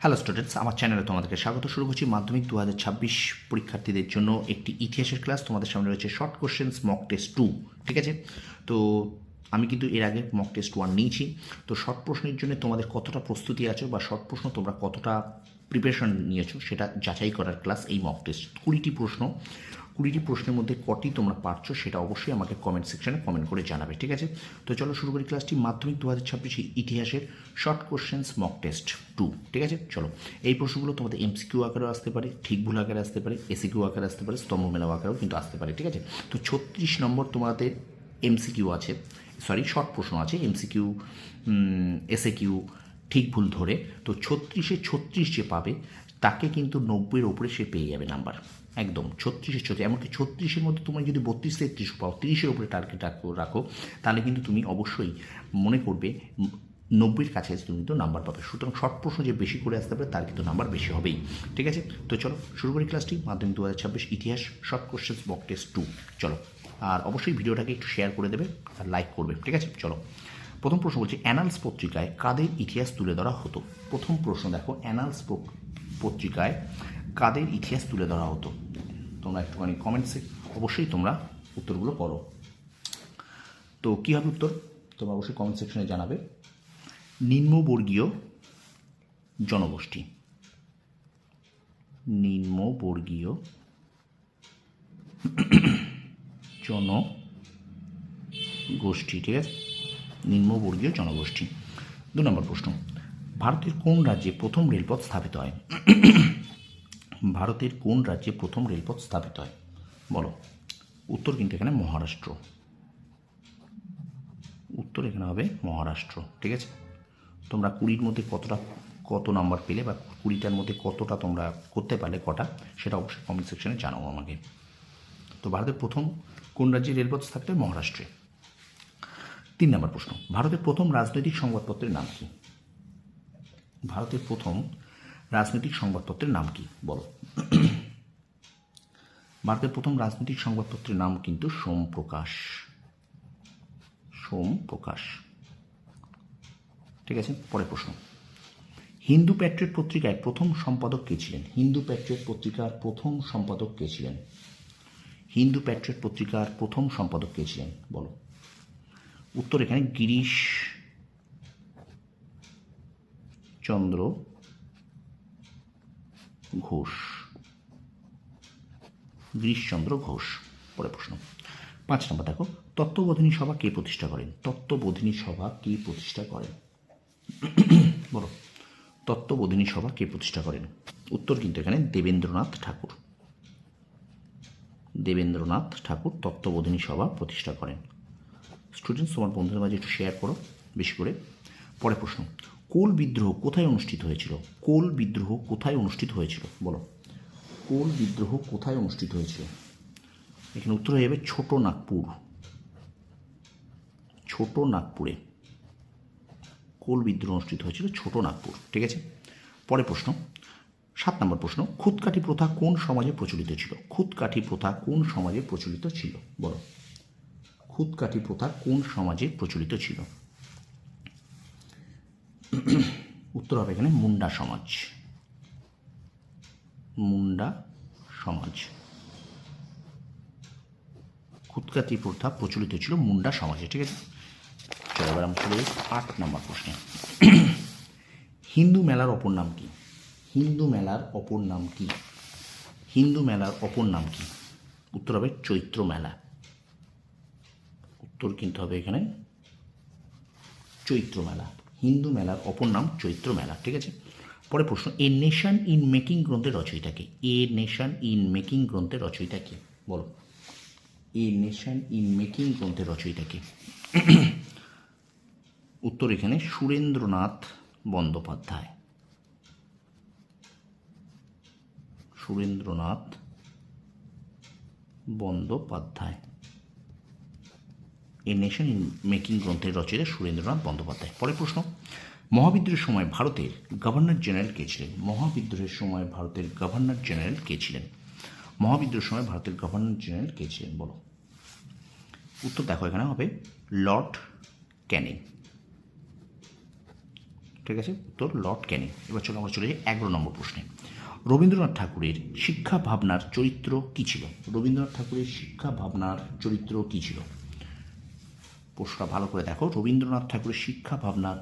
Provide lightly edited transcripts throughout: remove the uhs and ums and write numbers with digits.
Hello students, আমার চ্যানেলে তোমাদেরকে স্বাগত। শুরু করছি মাধ্যমিক 2026 পরীক্ষার্থীদের জন্য একটি ইতিহাসের ক্লাস। তোমাদের সামনে রয়েছে শর্ট কোশ্চেন্স মক টেস্ট 2। ঠিক আছে, তো আমি কিন্তু এর আগে মক টেস্ট 1 নিয়েছি। তো শর্ট প্রশ্নের জন্য তোমাদের কতটা প্রস্তুতি আছে বা শর্ট প্রশ্ন তোমরা কতটা প্রিপারেশন নিয়েছো সেটা যাচাই করার ক্লাস এই মক টেস্ট। 20টি প্রশ্নের মধ্যে কটি তোমরা পারছো সেটা অবশ্যই আমাকে কমেন্ট সেকশনে কমেন্ট করে জানাবে। ঠিক আছে, তো চলো শুরু করি ক্লাসটি। মাধ্যমিক 2026 ইতিহাসের শর্ট কোশ্চেন্স মক টেস্ট 2। ঠিক আছে, চলো। এই প্রশ্নগুলো তোমাদের এমসিকিউ আকারেও আসতে পারে, ঠিক ভুল আকারে আসতে পারে, এসিকিউ আকারে আসতে পারে, স্তম্ভ মেলাও আকারেও কিন্তু আসতে পারে। ঠিক আছে, তো 36 নম্বর তোমাদের এমসিকিউ আছে, শর্ট প্রশ্ন আছে, এমসিকিউ, এসএকিউ, ঠিক ভুল ধরে। তো 36 যে পাবে তাকে কিন্তু 90-এর ওপরে সে পেয়ে যাবে নাম্বার, একদম 36। এমনকি 36-এর মধ্যে তুমি যদি 32-33 পাও, 30-এর ওপরে টার্গেট রাখো, তাহলে কিন্তু তুমি অবশ্যই মনে করবে 90-এর কাছাকাছি তুমি কিন্তু নাম্বার পাবে। সুতরাং শর্ট প্রশ্ন যে বেশি করে আসতে পারে তার কিন্তু নাম্বার বেশি হবেই। ঠিক আছে, তো চলো শুরু করি ক্লাসটি। মাধ্যমিক 2026 ইতিহাস শর্ট কোশ্চেন্স মক টেস্ট 2। চলো, আর অবশ্যই ভিডিওটাকে একটু শেয়ার করে দেবে আর লাইক করবে। ঠিক আছে, চলো। প্রথম প্রশ্ন বলছে, অ্যানালস পত্রিকায় কাদের ইতিহাস তুলে ধরা হতো? প্রথম প্রশ্ন দেখো, অ্যানালস পত্রিকায় কাদের ইতিহাস তুলে ধরা হতো? তোমরা একটুখানি কমেন্টসে অবশ্যই তোমরা উত্তরগুলো করো। তো কী হবে উত্তর তোমরা অবশ্যই কমেন্ট সেকশনে জানাবে। নিম্নবর্গীয় জনগোষ্ঠী, নিম্নবর্গীয় জনগোষ্ঠী। ঠিক আছে, নিম্নবর্গীয় জনগোষ্ঠী। 2 নম্বর প্রশ্ন, ভারতের কোন রাজ্যে প্রথম রেলপথ স্থাপিত হয়? ভারতের কোন রাজ্যে প্রথম রেলপথ স্থাপিত হয় বলো? উত্তর কিন্তু এখানে মহারাষ্ট্র। উত্তর এখানে হবে মহারাষ্ট্র। ঠিক আছে, তোমরা 20-র মধ্যে কত নাম্বার পেলে বা 20টার মধ্যে কতটা তোমরা করতে পারলে কটা, সেটা অবশ্যই কমেন্ট সেকশনে জানাও আমাকে। তো ভারতের প্রথম কোন রাজ্যে রেলপথ স্থাপিত হয়? মহারাষ্ট্রে। 3 নম্বর প্রশ্ন, ভারতের প্রথম রাজনৈতিক সংবাদপত্রের নাম কি? ভারতের প্রথম রাজনৈতিক সংবাদপত্রের নাম কি বলো? ভারতের প্রথম রাজনৈতিক সংবাদপত্রের নাম কিন্তু সোমপ্রকাশ। ঠিক আছে, পরের প্রশ্ন, হিন্দু প্যাট্রিয়ট পত্রিকায় প্রথম সম্পাদক কে ছিলেন? হিন্দু প্যাট্রিয়ট পত্রিকার প্রথম সম্পাদক কে ছিলেন? হিন্দু প্যাট্রিয়ট পত্রিকার প্রথম সম্পাদক কে ছিলেন বলো? উত্তর এখানে গিরিশচন্দ্র ঘোষ। পরের প্রশ্ন, 5 নম্বর দেখো, তত্ত্ববোধিনী সভা কে প্রতিষ্ঠা করেন? তত্ত্ববোধিনী সভা কে প্রতিষ্ঠা করেন বলো? তত্ত্ববোধিনী সভা কে প্রতিষ্ঠা করেন? উত্তর কিন্তু এখানে দেবেন্দ্রনাথ ঠাকুর তত্ত্ববোধিনী সভা প্রতিষ্ঠা করেন। স্টুডেন্টস, তোমার বন্ধুদের মাঝে একটু শেয়ার করো বেশি করে। পরের প্রশ্ন, কোল বিদ্রোহ কোথায় অনুষ্ঠিত হয়েছিল? কোল বিদ্রোহ কোথায় অনুষ্ঠিত হয়েছিল বলো? কোল বিদ্রোহ কোথায় অনুষ্ঠিত হয়েছিল? এখানে উত্তর হয়ে যাবে ছোট নাগপুরে কোল বিদ্রোহ অনুষ্ঠিত হয়েছিল ছোট নাগপুর। ঠিক আছে, পরের প্রশ্ন, 7 নম্বর প্রশ্ন, খুদকাঠি প্রথা কোন সমাজে প্রচলিত ছিল? খুদকাঠি প্রথা কোন সমাজে প্রচলিত ছিল বলো? খুদকাঠি প্রথা কোন সমাজে প্রচলিত ছিল? উত্তর হবে এখানে মুন্ডা সমাজ। খুদকাঠি প্রথা প্রচলিত ছিল মুন্ডা সমাজে। ঠিক আছে, চলো এবার আমরা চলে যাই 8 নম্বর প্রশ্নে। হিন্দু মেলার অপর নাম কি? হিন্দু মেলার অপর নাম কি? উত্তর হবে চৈত্র মেলা। উত্তর কিন্তু হবে এখানে চৈত্র মেলা। হিন্দু মেলার অপর নাম চৈত্র মেলা। ঠিক আছে, পরে প্রশ্ন, এ নেশন ইন মেকিং গ্রন্থের রচয়িতা কে? এ নেশন ইন মেকিং গ্রন্থের রচয়িতা কে বলো? এ নেশন ইন মেকিং গ্রন্থের রচয়িতা কে? উত্তর এখানে Surendranath Bandyopadhyay. A nation in making গ্রন্থের রচয়িতা সুরেন্দ্রনাথ বন্দ্যোপাধ্যায়। পরের প্রশ্ন, মহাবিদ্রোহের সময় ভারতের গভর্নর জেনারেল কে ছিলেন? মহাবিদ্রোহের সময় ভারতের গভর্নর জেনারেল কে ছিলেন বলো? উত্তর দেখো এখানে হবে লর্ড ক্যানিং। ঠিক আছে, উত্তর লর্ড ক্যানিং। এবার চলো আমরা চলে যাই 11 নম্বর প্রশ্নে। রবীন্দ্রনাথ ঠাকুরের শিক্ষা ভাবনার চরিত্র কী ছিল? রবীন্দ্রনাথ ঠাকুরের শিক্ষা ভাবনার চরিত্র কী ছিল? প্রশ্নটা ভালো করে দেখো, রবীন্দ্রনাথ ঠাকুরের শিক্ষা ভাবনার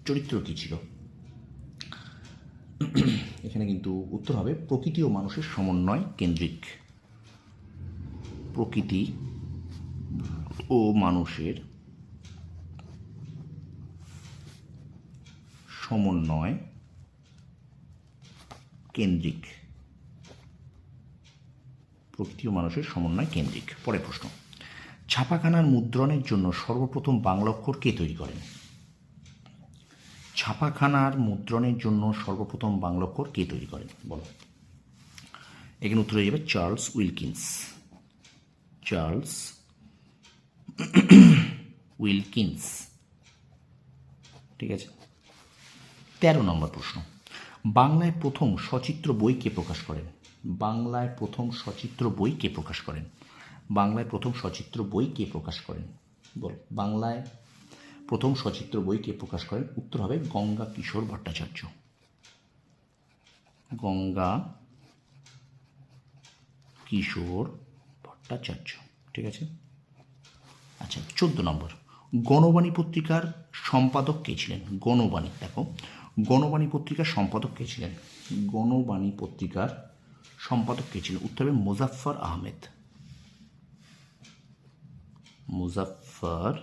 চরিত্র কী ছিল? এখানে কিন্তু উত্তর হবে প্রকৃতি ও মানুষের সমন্বয় কেন্দ্রিক। প্রকৃতি ও মানুষের সমন্বয় কেন্দ্রিক। প্রকৃতি ও মানুষের সমন্বয় কেন্দ্রিক। পরের প্রশ্ন, ছাপাখানার মুদ্রণের জন্য সর্বপ্রথম বাংলা অক্ষর কে তৈরি করেন? ছাপাখানার মুদ্রণের জন্য সর্বপ্রথম বাংলা অক্ষর কে তৈরি করেন বলো? এখানে উত্তর হয়ে যাবে চার্লস উইলকিন্স। Charles Wilkins. ঠিক আছে। 13 নম্বর প্রশ্ন, বাংলায় প্রথম সচিত্র বই কে প্রকাশ করেন? বাংলায় প্রথম সচিত্র বই কে প্রকাশ করেন? বাংলায় প্রথম সচিত্র বই কে প্রকাশ করেন বল? বাংলায় প্রথম সচিত্র বই কে প্রকাশ করেন? উত্তর হবে গঙ্গা কিশোর ভট্টাচার্য। গঙ্গা কিশোর ভট্টাচার্য। ঠিক আছে। আচ্ছা, 14 নম্বর, গণবাণী পত্রিকার সম্পাদক কে ছিলেন? গণবাণী, দেখো, গণবাণী পত্রিকার সম্পাদক কে ছিলেন? গণবাণী পত্রিকার সম্পাদক কে ছিলেন? উত্তর হবে মুজাফফর আহমেদ। মুজাফফর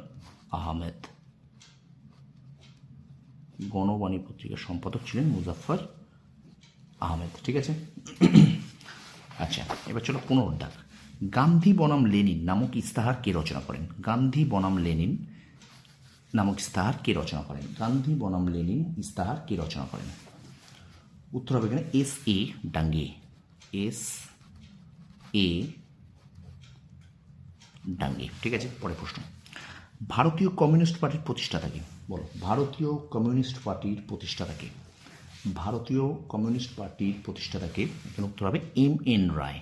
আহমেদ। গণবাণী পত্রিকার সম্পাদক ছিলেন মুজাফফর আহমেদ। ঠিক আছে। আচ্ছা, এবার চলো 15 দাগ, গান্ধী বনাম লেনিন নামক ইস্তাহার কে রচনা করেন? গান্ধী বনাম লেনিন নামক ইস্তাহার কে রচনা করেন? গান্ধী বনাম লেনিন ইস্তাহার কে রচনা করেন? উত্তর হবে এখানে এস এ ডাঙ্গে। S A ডাঙ্গে। ঠিক আছে। পরের প্রশ্ন, ভারতীয় কমিউনিস্ট পার্টির প্রতিষ্ঠাতাকে বলো? ভারতীয় কমিউনিস্ট পার্টির প্রতিষ্ঠাতাকে? ভারতীয় কমিউনিস্ট পার্টির প্রতিষ্ঠাতাকে? এখানে উত্তর হবে এম এন রায়।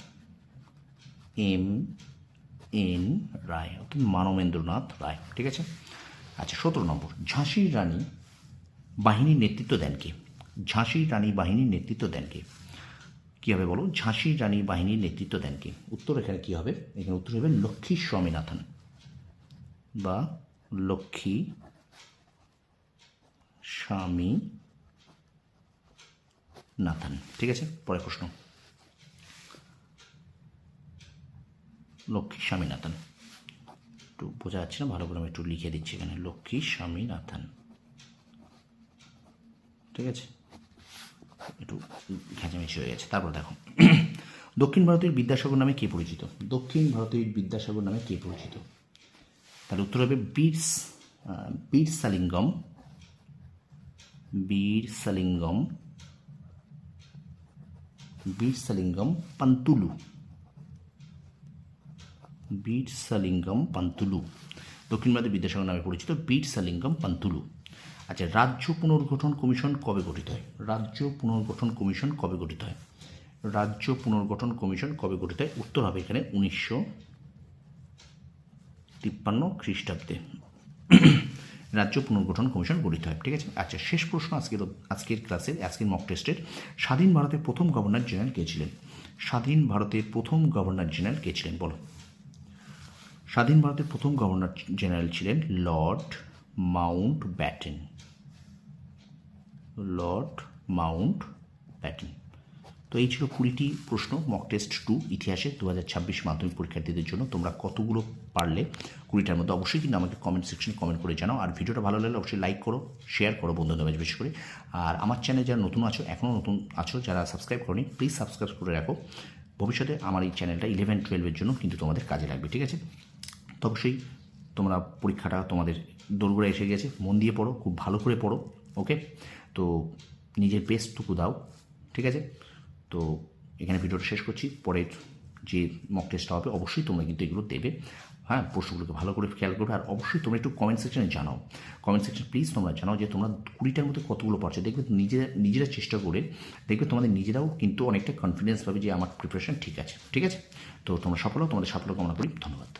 এম এন রায়, অর্থাৎ মানবেন্দ্রনাথ রায়। ঠিক আছে। আচ্ছা, 17 নম্বর, ঝাঁসির রানী বাহিনীর নেতৃত্ব দেন কে? ঝাঁসির রানী বাহিনীর নেতৃত্ব দেন কে? কী হবে বলো? ঝাঁসির রানী বাহিনীর নেতৃত্ব দেন কে? উত্তর এখানে কী হবে? এখানে উত্তর হবে লক্ষ্মী স্বামীনাথন বা লক্ষ্মী স্বামীনাথন। ঠিক আছে। পরের প্রশ্ন, লক্ষ্মী স্বামীনাথন, একটু বোঝা যাচ্ছে না, ভালো করে আমি একটু লিখে দিচ্ছি এখানে, লক্ষ্মী স্বামীনাথন। ঠিক আছে, একটু ঘেঁচামেচি হয়ে গেছে। তারপর দেখো, দক্ষিণ ভারতের বিদ্যাসাগর নামে কে পরিচিত? দক্ষিণ ভারতের বিদ্যাসাগর নামে কে পরিচিত? তাহলে উত্তর হবে বীরসালিঙ্গম। বীরসালিঙ্গম পান্তুলু। বীরসালিঙ্গম পান্তুলু দক্ষিণ ভারতের বিদ্যাসাগর নামে পরিচিত বীরসালিঙ্গম পান্তুলু। আচ্ছা, রাজ্য পুনর্গঠন কমিশন কবে গঠিত হয়? রাজ্য পুনর্গঠন কমিশন কবে গঠিত হয়? রাজ্য পুনর্গঠন কমিশন কবে গঠিত হয়? উত্তর হবে এখানে 1953 খ্রিস্টাব্দে রাজ্য পুনর্গঠন কমিশন গঠিত হয়। ঠিক আছে। আচ্ছা, শেষ প্রশ্ন আজকের ক্লাসের, আজকের মক টেস্টের, স্বাধীন ভারতের প্রথম গভর্নর জেনারেল কে ছিলেন? স্বাধীন ভারতের প্রথম গভর্নর জেনারেল কে ছিলেন বলো? স্বাধীন ভারতের প্রথম গভর্নর জেনারেল ছিলেন লর্ড মাউন্টব্যাটেন। Lord Mountbatten. তো এই ছিল 20টি প্রশ্ন মক টেস্ট 2 ইতিহাসের 2026 মাধ্যমিক পরীক্ষার্থীদের জন্য। তোমরা কতগুলো পারলে 20টার মধ্যে অবশ্যই কিন্তু আমাকে কমেন্ট সেকশনে কমেন্ট করে জানাও। আর ভিডিওটা ভালো লাগলে অবশ্যই লাইক করো, শেয়ার করো বন্ধুদের মাঝে বেশি করে। আর আমার চ্যানেলে যারা নতুন আছো, এখনও নতুন আছো, যারা সাবস্ক্রাইব করোনি, প্লিজ সাবস্ক্রাইব করে রাখো। ভবিষ্যতে আমার এই চ্যানেলটা 11-12-এর জন্য কিন্তু তোমাদের কাজে লাগবে। ঠিক আছে। তো অবশ্যই তোমরা পরীক্ষাটা তোমাদের দোরগোড়ায় এসে গেছে, মন দিয়ে পড়ো, খুব ভালো করে পড়ো। ওকে, তো নিজের বেস্টটুকু দাও। ঠিক আছে। তো এখানে ভিডিওটা শেষ করছি। পরের যে মক টেস্টটা হবে অবশ্যই তোমরা কিন্তু এগুলো দেবে। হ্যাঁ, প্রশ্নগুলোকে ভালো করে খেয়াল করবে। আর অবশ্যই তোমরা একটু কমেন্ট সেকশনে জানাও। কমেন্ট সেকশন প্লিজ তোমরা জানাও যে তোমরা 20টার মধ্যে কতগুলো পারছো। দেখবে নিজেরা চেষ্টা করে দেখবে তোমাদের নিজেরাও কিন্তু অনেকটা কনফিডেন্স পাবে যে আমার প্রিপারেশন ঠিক আছে। ঠিক আছে। তো তোমরা সফল হও, তোমাদের সাফল্য কামনা করি। ধন্যবাদ।